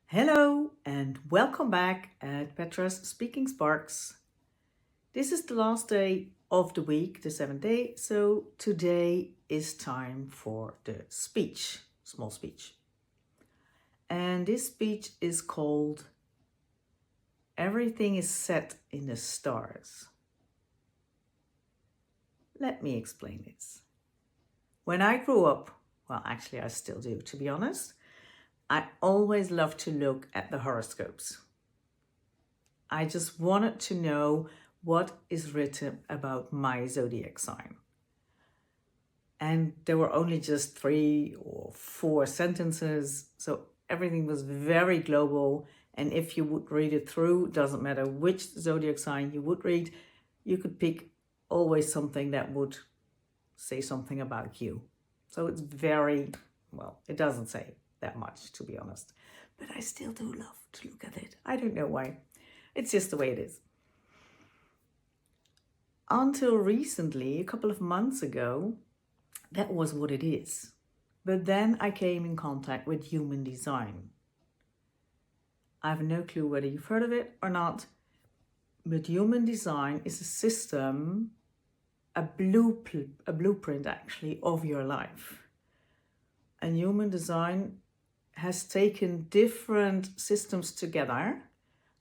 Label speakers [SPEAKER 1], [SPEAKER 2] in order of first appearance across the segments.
[SPEAKER 1] Hello and welcome back at Petra's Speaking Sparks. This is the last day of the week, the seventh day, so today is time for the speech, small speech. And this speech is called Everything is Set in the Stars. Let me explain this. When I grew up, well, actually, I still do, to be honest, I always loved to look at the horoscopes. I just wanted to know what is written about my zodiac sign. And there were only just 3 or 4 sentences, so everything was very global. And if you would read it through, doesn't matter which zodiac sign you would read, you could pick always something that would say something about you. So it's it doesn't say that much, to be honest. But I still do love to look at it. I don't know why. It's just the way it is. Until recently, a couple of months ago, that was what it is. But then I came in contact with human design. I have no clue whether you've heard of it or not, but human design is a system, a blueprint actually, of your life. And human design has taken different systems together,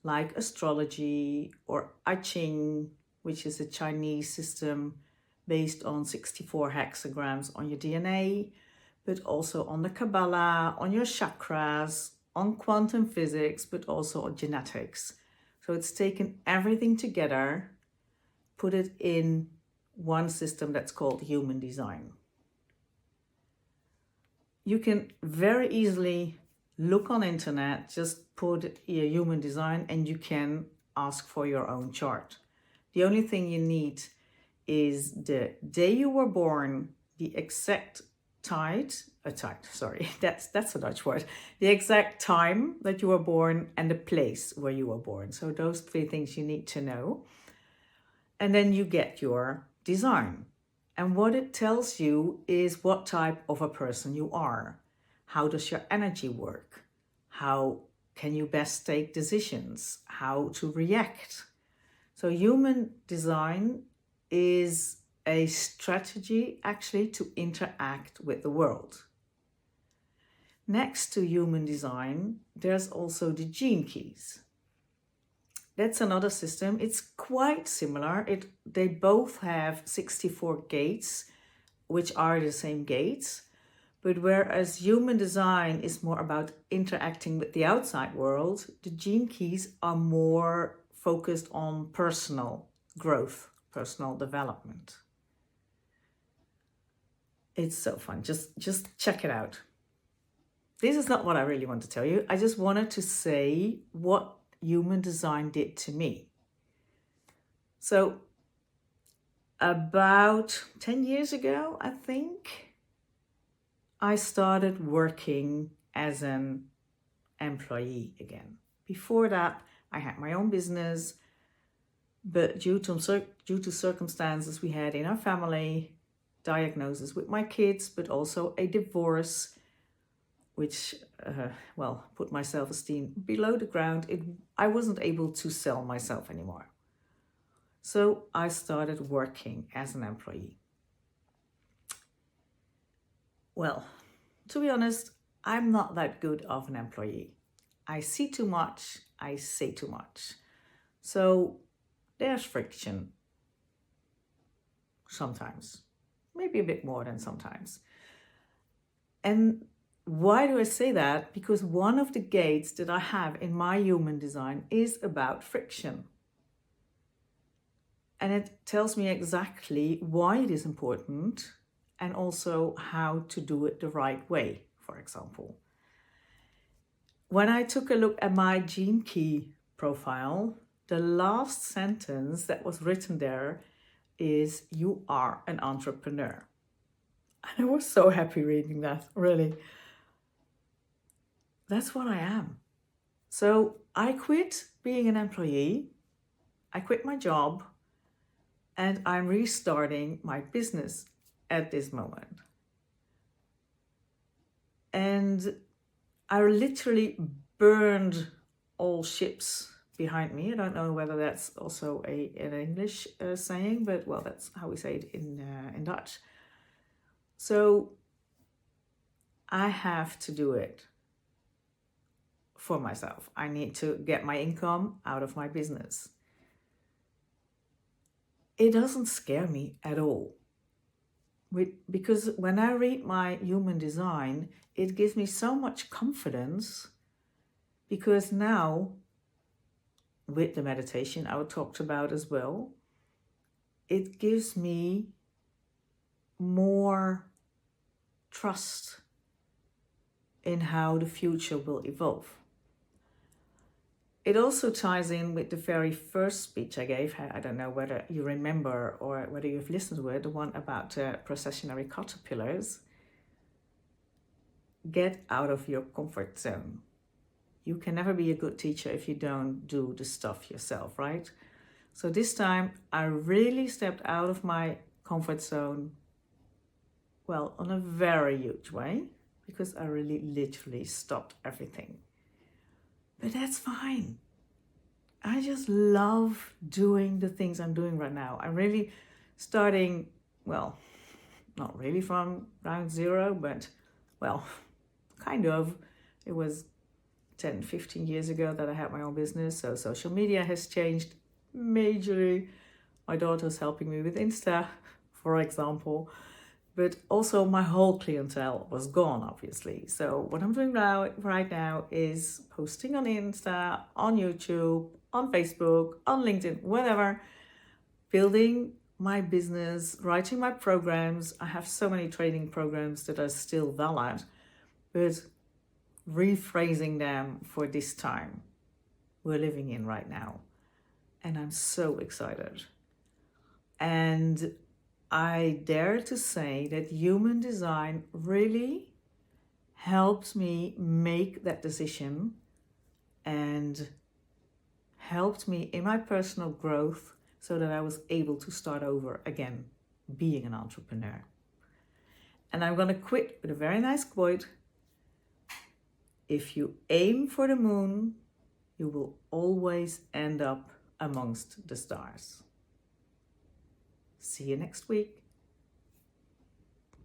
[SPEAKER 1] like astrology or I Ching, which is a Chinese system based on 64 hexagrams on your DNA, but also on the Kabbalah, on your chakras, on quantum physics, but also on genetics. So it's taken everything together, put it in one system that's called human design. You can very easily look on internet, just put human design and you can ask for your own chart. The only thing you need is the day you were born, the exact that's a Dutch word, the exact time that you were born and the place where you were born. So those 3 things you need to know. And then you get your design. And what it tells you is what type of a person you are. How does your energy work? How can you best take decisions? How to react? So human design is a strategy actually to interact with the world. Next to human design, there's also the gene keys. That's another system. It's quite similar. They both have 64 gates, which are the same gates. But whereas human design is more about interacting with the outside world, the gene keys are more focused on personal growth, personal development. It's so fun. Just check it out. This is not what I really want to tell you. I just wanted to say what human design did to me. So about 10 years ago, I think, I started working as an employee again. Before that, I had my own business, but due to circumstances we had in our family, diagnosis with my kids, but also a divorce, which, put my self-esteem below the ground, I wasn't able to sell myself anymore. So I started working as an employee. Well, to be honest, I'm not that good of an employee. I see too much, I say too much. So there's friction sometimes, maybe a bit more than sometimes. And why do I say that? Because one of the gates that I have in my human design is about friction. And it tells me exactly why it is important and also how to do it the right way, for example. When I took a look at my gene key profile, the last sentence that was written there is, "You are an entrepreneur." And I was so happy reading that, really. That's what I am. So I quit being an employee, I quit my job, and I'm restarting my business at this moment. And I literally burned all ships behind me. I don't know whether that's also an English saying, but well, that's how we say it in Dutch. So I have to do it for myself. I need to get my income out of my business. It doesn't scare me at all. Because when I read my human design, it gives me so much confidence, because now, with the meditation I talked about as well, it gives me more trust in how the future will evolve. It also ties in with the very first speech I gave. I don't know whether you remember or whether you've listened to it, the one about processionary caterpillars. Get out of your comfort zone. You can never be a good teacher if you don't do the stuff yourself, right? So this time I really stepped out of my comfort zone, well, in a very huge way, because I really literally stopped everything. But that's fine. I just love doing the things I'm doing right now. I'm really starting, well, not really from ground zero, but, well, kind of. It was 10, 15 years ago that I had my own business, so social media has changed majorly. My daughter's helping me with Insta, for example, but also my whole clientele was gone, obviously. So what I'm doing right now is posting on Insta, on YouTube, on Facebook, on LinkedIn, whatever, building my business, writing my programs. I have so many training programs that are still valid, but rephrasing them for this time we're living in right now. And I'm so excited. And I dare to say that human design really helped me make that decision and helped me in my personal growth so that I was able to start over again, being an entrepreneur. And I'm going to quit with a very nice quote. If you aim for the moon, you will always end up amongst the stars. See you next week.